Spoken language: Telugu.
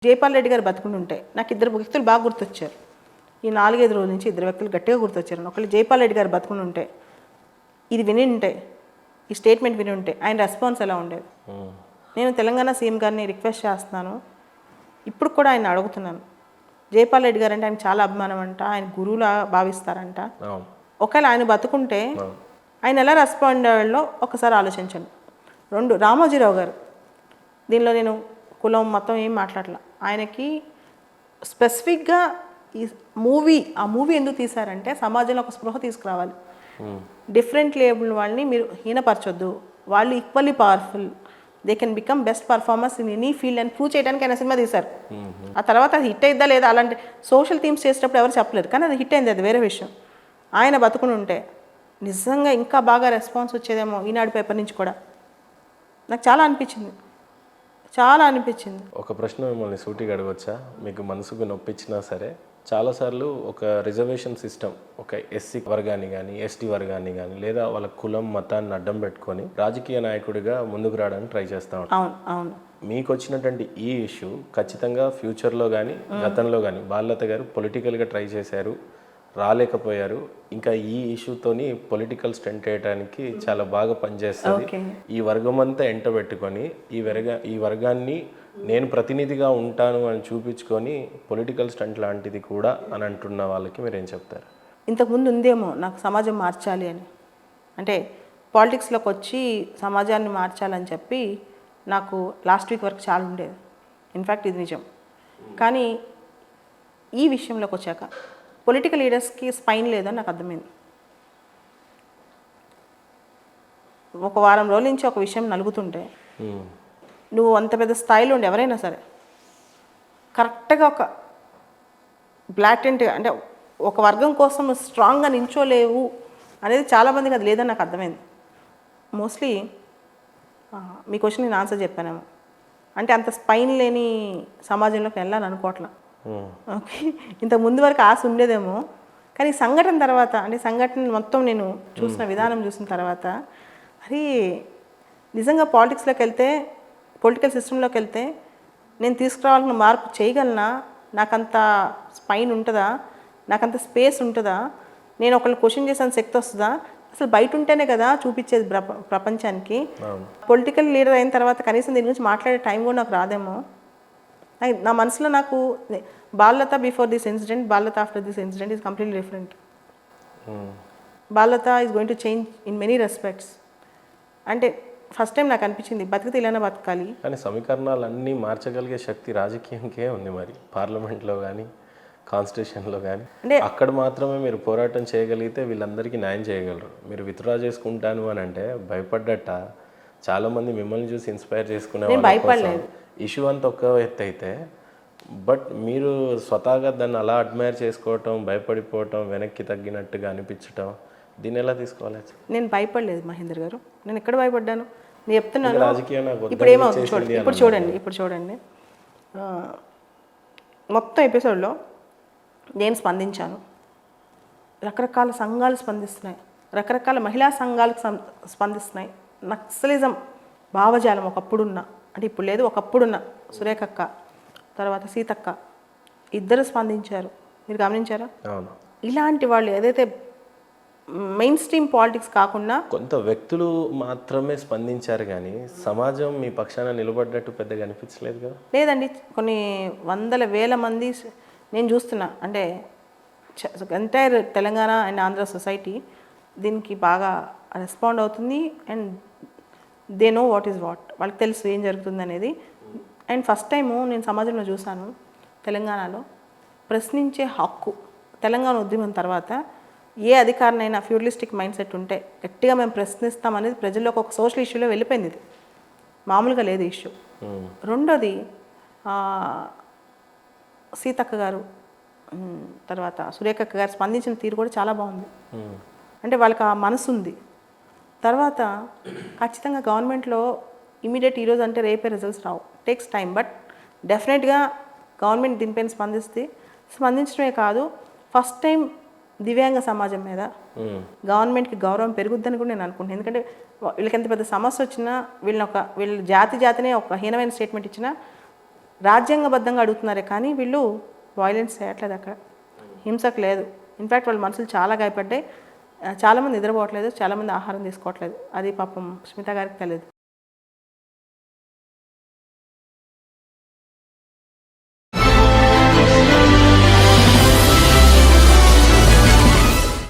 జైపాల్ రెడ్డి గారు బతుకుంటుంటే నాకు ఇద్దరు వ్యక్తులు బాగా గుర్తొచ్చారు. ఈ 4-5 రోజుల నుంచి ఇద్దరు వ్యక్తులు గట్టిగా గుర్తొచ్చారు. ఒకళ్ళు జైపాల్ రెడ్డి గారు బతుకుంటుంటే, ఇది విని ఉంటే, ఈ స్టేట్మెంట్ విని ఉంటే ఆయన రెస్పాన్స్ ఎలా ఉండేది. నేను తెలంగాణ సీఎం గారిని రిక్వెస్ట్ చేస్తున్నాను, ఇప్పుడు కూడా ఆయన అడుగుతున్నాను. జైపాల్ రెడ్డి గారు అంటే ఆయన చాలా అభిమానం అంట, ఆయన గురువులా భావిస్తారంట. ఒకవేళ ఆయన బతుకుంటే ఆయన ఎలా రెస్పాండ్ అయ్యాలో ఒకసారి ఆలోచించండి. 2, రామోజీరావు గారు, దీనిలో నేను కులం మతం ఏం మాట్లాడలా, ఆయనకి స్పెసిఫిక్గా ఈ ఆ మూవీ ఎందుకు తీశారంటే సమాజంలో ఒక స్పృహ తీసుకురావాలి. డిఫరెంట్ లేబుల్ వాళ్ళని మీరు హీనపరచొద్దు, వాళ్ళు equally powerful, they can become best performers in any field అని ప్రూవ్ చేయడానికి ఆయన సినిమా తీశారు. ఆ తర్వాత అది హిట్ అయిద్దా లేదా, అలాంటి సోషల్ థీమ్స్ చేసేటప్పుడు ఎవరు చెప్పలేరు, కానీ అది హిట్ అయింది, అది వేరే విషయం. ఆయన బతుకుని ఉంటే నిజంగా ఇంకా బాగా రెస్పాన్స్ వచ్చేదేమో ఈనాడు పేపర్ నుంచి కూడా. నాకు చాలా అనిపించింది. ఒక ప్రశ్న మిమ్మల్ని సూటిగా అడగవచ్చా? మీకు మనసుకు నొప్పించినా సరే, చాలాసార్లు ఒక రిజర్వేషన్ సిస్టమ్ ఒక ఎస్సీ వర్గాన్ని కానీ ఎస్టీ వర్గాన్ని కానీ లేదా వాళ్ళ కులం మతాన్ని అడ్డం పెట్టుకొని రాజకీయ నాయకుడిగా ముందుకు రావడానికి ట్రై చేస్తూ ఉంటారు. మీకు వచ్చినటువంటి ఈ ఇష్యూ ఖచ్చితంగా ఫ్యూచర్లో కానీ గతంలో కానీ బాలలత గారు పొలిటికల్గా ట్రై చేశారు, రాలేకపోయారు. ఇంకా ఈ ఇష్యూతోని పొలిటికల్ స్టంట్ వేయడానికి చాలా బాగా పనిచేస్తుంది. ఈ వర్గం అంతా ఎంట పెట్టుకొని ఈ వర్గాన్ని నేను ప్రతినిధిగా ఉంటాను అని చూపించుకొని పొలిటికల్ స్టంట్ లాంటిది కూడా అని అంటున్న వాళ్ళకి మీరేం చెప్తారు? ఇంతకుముందు ఉందేమో నాకు సమాజం మార్చాలి అని, అంటే పాలిటిక్స్లోకి వచ్చి సమాజాన్ని మార్చాలని చెప్పి నాకు లాస్ట్ వీక్ వరకు చాలా ఉండేది. ఇన్ఫ్యాక్ట్ ఇది నిజం. కానీ ఈ విషయంలోకి వచ్చాక పొలిటికల్ లీడర్స్కి స్పైన్ లేదని నాకు అర్థమైంది. ఒక వారం రోజుల నుంచి ఒక విషయం నలుగుతుంటే నువ్వు అంత పెద్ద స్థాయిలో ఉండి ఎవరైనా సరే కరెక్ట్గా ఒక బ్లాటెంట్గా, అంటే ఒక వర్గం కోసం నువ్వు స్ట్రాంగ్గా నించోలేవు అనేది చాలామందికి అది లేదని నాకు అర్థమైంది. మోస్ట్లీ మీ క్వశ్చన్ నేను ఆన్సర్ చెప్పానేమో, అంటే అంత స్పైన్ లేని సమాజంలోకి వెళ్ళాలని అనుకోవట్లా. ఓకే, ఇంత ముందు వరకు ఆశ ఉండేదేమో, కానీ సంఘటన తర్వాత, అంటే సంఘటన మొత్తం నేను చూసిన విధానం చూసిన తర్వాత, అది నిజంగా పాలిటిక్స్లోకి వెళ్తే, పొలిటికల్ సిస్టంలోకి వెళ్తే నేను తీసుకురావాలని మార్పు చేయగలనా, నాకంత స్పైన్ ఉంటుందా, నాకంత స్పేస్ ఉంటుందా, నేను ఒకళ్ళు క్వశ్చన్ చేసిన శక్తి వస్తుందా, అసలు బయట ఉంటేనే కదా చూపించేది ప్రపంచానికి. పొలిటికల్ లీడర్ అయిన తర్వాత కనీసం దీని గురించి మాట్లాడే టైం కూడా నాకు రాదేమో. నా మనసులో నాకు Balalatha before this incident, Balalatha after this incident is completely different. Balalatha is going to change in many respects. అంటే ఫస్ట్ టైం నాకు అనిపించింది బతికితే ఇలానే బతకాలి. కానీ సమీకరణాలన్నీ మార్చగలిగే శక్తి రాజకీయంకే ఉంది. మరి పార్లమెంట్లో కానీ కాన్స్టిట్యూషన్లో కానీ అంటే అక్కడ మాత్రమే మీరు పోరాటం చేయగలిగితే వీళ్ళందరికీ న్యాయం చేయగలరు. మీరు విత్డ్రా చేసుకుంటాను అని అంటే భయపడ్డట చాలామంది మిమ్మల్ని చూసి ఇన్స్పైర్ చేసుకునే భయపడలేదు. ఇష్యూ అంతా ఒక్క ఎత్తు అయితే, బట్ మీరు స్వతహాగా దాన్ని అలా అడ్మైర్ చేసుకోవటం, భయపడిపోవటం, వెనక్కి తగ్గినట్టుగా అనిపించటం, దీన్ని ఎలా తీసుకోవాలి? నేను భయపడలేదు మహేందర్ గారు, నేను ఎక్కడ భయపడ్డాను? నేను చెప్తున్నాను. రాజకీయం ఇప్పుడు ఏమవుతుంది ఇప్పుడు చూడండి మొత్తం ఎపిసోడ్లో నేను స్పందించాను, రకరకాల సంఘాలు స్పందిస్తున్నాయి, రకరకాల మహిళా సంఘాలు స్పందిస్తున్నాయి. నక్సలిజం భావజాలం ఒకప్పుడున్న, అంటే ఇప్పుడు లేదు, ఒకప్పుడున్న సురేఖక్క, తర్వాత సీతక్క ఇద్దరు స్పందించారు. మీరు గమనించారా? ఇలాంటి వాళ్ళు ఏదైతే మెయిన్ స్ట్రీమ్ పాలిటిక్స్ కాకుండా కొంత వ్యక్తులు మాత్రమే స్పందించారు, కానీ సమాజం మీ పక్షాన నిలబడ్డట్టు పెద్దగా అనిపించలేదు కదా? లేదండి, కొన్ని వందల వేల మంది నేను చూస్తున్నా. అంటే entire Telangana and Andhra society దీనికి బాగా రెస్పాండ్ అవుతుంది. And they know what is what, వాళ్ళకి తెలుసు ఏం జరుగుతుంది అనేది. అండ్ ఫస్ట్ టైము నేను సమాజంలో చూశాను, తెలంగాణలో ప్రశ్నించే హక్కు. తెలంగాణ ఉద్యమం తర్వాత ఏ అధికారినైనా ఫ్యూడలిస్టిక్ మైండ్ సెట్ ఉంటే గట్టిగా మేము ప్రశ్నిస్తాం అనేది ప్రజల్లోకి ఒక సోషల్ ఇష్యూలో వెళ్ళిపోయింది. ఇది మామూలుగా లేదు ఇష్యూ. రెండోది సీతక్క గారు తర్వాత సురేఖక్క గారు స్పందించిన తీరు కూడా చాలా బాగుంది. అంటే వాళ్ళకి ఆ మనసు ఉంది. తర్వాత ఖచ్చితంగా గవర్నమెంట్లో ఇమీడియట్ ఈరోజు అంటే రేపే results Rao, takes time. But డెఫినెట్గా గవర్నమెంట్ దీనిపైన స్పందించడమే కాదు, ఫస్ట్ టైం దివ్యాంగ సమాజం మీద గవర్నమెంట్కి గౌరవం పెరుగుద్దని కూడా నేను అనుకుంటున్నాను. ఎందుకంటే వీళ్ళకి ఎంత పెద్ద సమస్య వచ్చినా వీళ్ళ జాతినే ఒక హీనమైన స్టేట్మెంట్ ఇచ్చినా రాజ్యాంగబద్ధంగా అడుగుతున్నారే కానీ వీళ్ళు వైలెన్స్ చేయట్లేదు అక్కడ, హింసకు లేదు. ఇన్ఫ్యాక్ట్ వాళ్ళ మనసులు చాలా గాయపడ్డాయి. చాలామంది నిద్రపోవట్లేదు, చాలామంది ఆహారం తీసుకోవట్లేదు. అది పాపం స్మిత గారికి తెలియదు.